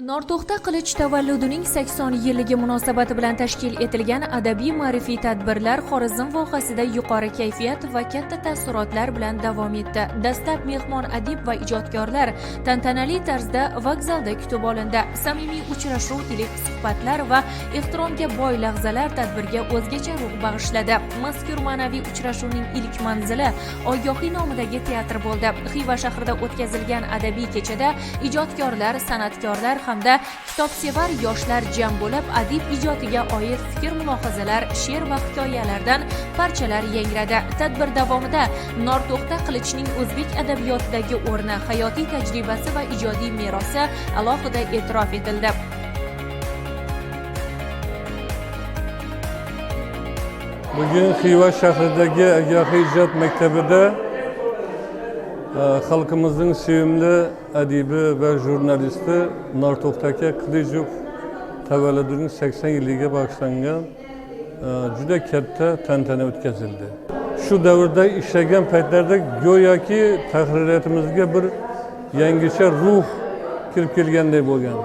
Norto'xta Qilich tavalludining 80 yilligi munosabati bilan tashkil etilgan adabiy-ma'rifiy tadbirlar Xorazm vohasida yuqori kayfiyat va katta taassurotlar bilan davom etdi. Dastlab mehmon adib va ijodkorlar tantanali tarzda vokzalda kutib olindi. Samimiy uchrashuv, iliq suhbatlar va ehtiromga boy lahzalar tadbirga o'zgacha ruh bag'ishladi. Mazkur ma'naviy uchrashuvning ilk manzili Ogohiy nomidagi teatr bo'ldi. Xiva shahrida o'tkazilgan adabiy kechada ijodkorlar, san'atkorlar hamda kitobsevar yoshlar jam bo'lib, adib ijodiga oid fikr-mulohazalar, she'r va hikoyalardan parchalar yangradi. Tadbir davomida Norto'xta Qilichning o'zbek adabiyotidagi o'rni, hayotiy tajribasi va ijodiy merosi alohida e'tirof etildi. Bugun Xiva shahridagi Ogohiy ijod maktabida xalqimizning sevimli adibi va jurnalisti Norto'xta Qilich tavalludining 80 yilligiga bag'ishlangan juda katta tantana o'tkazildi. Shu davrda ishlagan paytlarda go'yoki tahririyatımizga bir yangicha ruh kirib kelganday bo'lgan.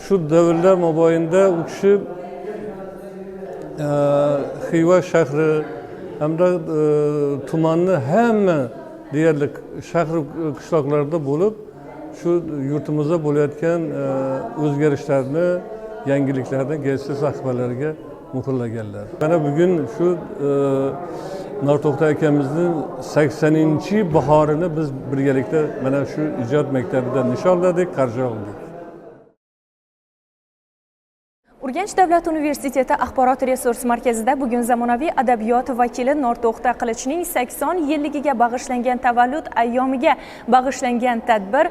Shu davrlar mobaynida u kishi Xiva shahri hamda tumanni hamma deyarli shahar qishloqlarda bo'lib, shu yurtimizda bo'layotgan o'zgarishlarni, yangiliklarni gazeta sahifalarga muhrlaganlar. Mana bugun shu Norto'xta akamizning 80-bahorini biz birgalikda mana shu ijod maktabida nishonladik, qarshi oldik. Urganch davlat universiteti axborot resurs markazida bugun zamonaviy adabiyot vakili Norto'xta Qilichning 80 yilligiga bag'ishlangan tavallud ayyomiga bag'ishlangan tadbir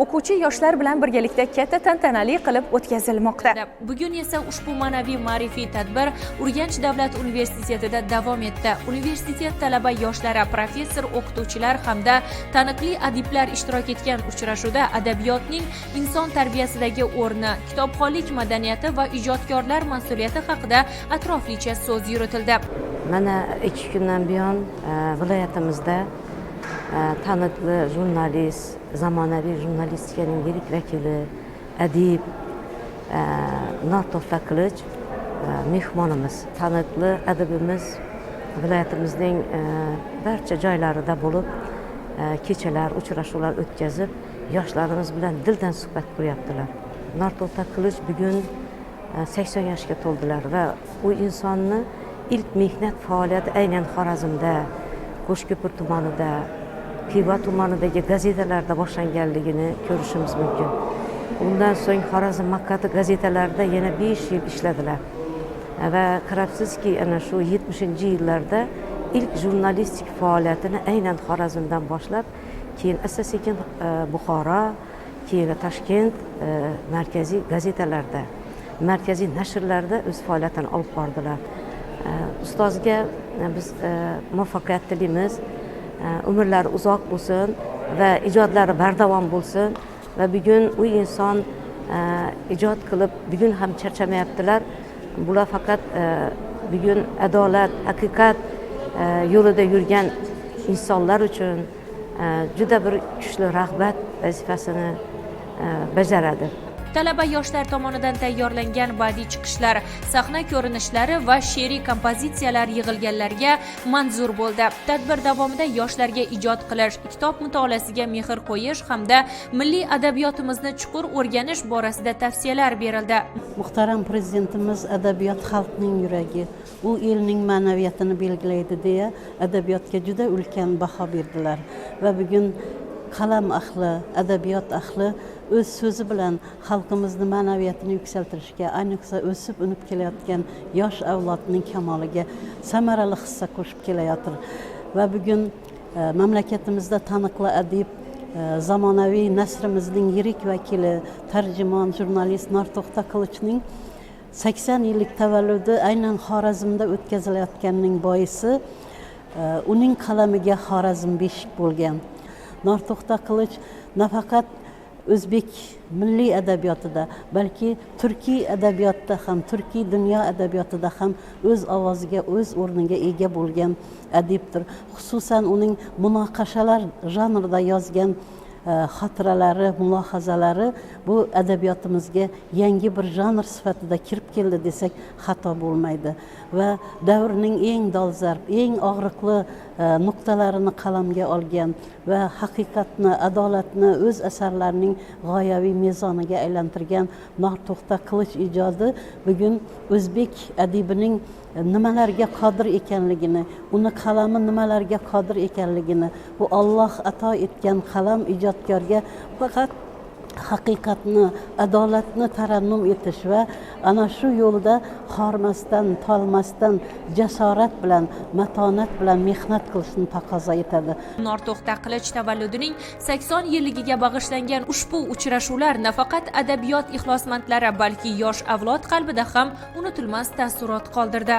o'quvchi yoshlar bilan birgalikda katta tantanali qilib o'tkazilmoqda. Bugun esa ushbu ma'naviy ma'rifiy tadbir Urganch davlat universitetida davom etdi. Universitet talaba yoshlari, professor, o'qituvchilar hamda taniqli adiblar ishtirok etgan uchrashuvda adabiyotning inson tarbiyasidagi o'rni, kitobxonlik madaniyati va ijodkorlar mas'uliyati haqida atroflicha so'z yuritildi. Mana 2 kundan buyon viloyatimizda taniqli jurnalist, zamonaviy jurnalistikaning yirik vakili, adib Norto'xta Qilich mehmonimiz. Taniqli adibimiz viloyatimizning barcha joylarida bo'lib, kechalar, uchrashuvlar o'tkazib, yoshlarimiz bilan dildan suhbat quryaptilar. Norto'xta Qilich bugun 80 yoshga to'ldilar va u insonni ilk mehnat faoliyati aynan Xorazmda, Qo'shko'pir tumanida, Xiva tumanidagi gazetalarda boshlanganligini ko'rishimiz mumkin. Undan so'ng Xorazm Makkati gazetalarida yana 5 yil ishladilar. Va qarabsizki, ana shu 70-yillarda ilk jurnalistik faoliyatini aynan Xorazmdan boshlab, keyin asta-sekin Buxoro, keyin Toshkent markaziy gazetalarda, markaziy nashrlarda o'z faoliyatini olib bordilar. Ustozga biz muvaffaqiyat tilaymiz, umrlari uzoq bo'lsin va ijodlari bardavom bo'lsin va bugun u inson ijod qilib bugun ham charchamayaptilar. Bular faqat bugun adolat, haqiqat yo'lida yurgan insonlar uchun juda bir kuchli rag'bat vazifasini bajaradi. Talaba yoshlar tomonidan tayyorlangan badiiy chiqishlar, sahna ko'rinishlari va she'riy kompozitsiyalar yig'ilganlarga manzur bo'ldi. Tadbir davomida yoshlarga ijod qilish, kitob mutolaasiga mehr qo'yish hamda milliy adabiyotimizni chuqur o'rganish borasida tavsiyalar berildi. Muhtaram prezidentimiz adabiyot xalqning yuragi, u elning ma'naviyatini belgilaydi deya adabiyotga juda ulkan baho berdilar va bugun qalam ahli, adabiyot ahli o'z so'zi bilan xalqimizni ma'naviyatini yuksaltirishga, ayniqsa o'sib unib kelayotgan yosh avlodning kamoliga samarali hissa qo'shib kelayotir. Va bugun mamlakatimizda taniqli adib, zamonaviy nasrimizning yirik vakili, tarjimon, jurnalist Norto'xta Qilichning 80 yillik tavalludi aynan Xorazmda o'tkazilayotganining boisi uning qalamiga Xorazm beshik bo'lgan. Norto'xta Qilich nafaqat o'zbek milliy adabiyotida, balki turkiy adabiyotda ham, turkiy dunyo adabiyotida ham o'z ovoziga, o'z o'rniga ega bo'lgan adibdir. Xususan uning munoqashalar janrida yozgan xotiralari, mulohazalari bu adabiyotimizga yangi bir janr sifatida kirib keldi desak xato bo'lmaydi va davrning eng dolzarb, eng og'riqli nuqtalarini qalamga olgan va haqiqatni, adolatni o'z asarlarining g'oyaviy mezoniga aylantirgan Norto'xta Qilich ijodi bugun o'zbek adibining nimalarga qodir ekanligini, uni qalami nimalarga qodir ekanligini, bu Alloh ato etgan qalam ijodkorga faqat haqiqatni, adolatni tarannum etish va ana shu yo'lda hormasdan, tolmasdan, jasorat bilan, matonat bilan mehnat qilishni taqozo etadi. Norto'xta Qilich tavalludining 80 yilligiga bag'ishlangan ushbu uchrashuvlar nafaqat adabiyot ixlosmandlari, balki yosh avlod qalbida ham unutilmas taassurot qoldirdi.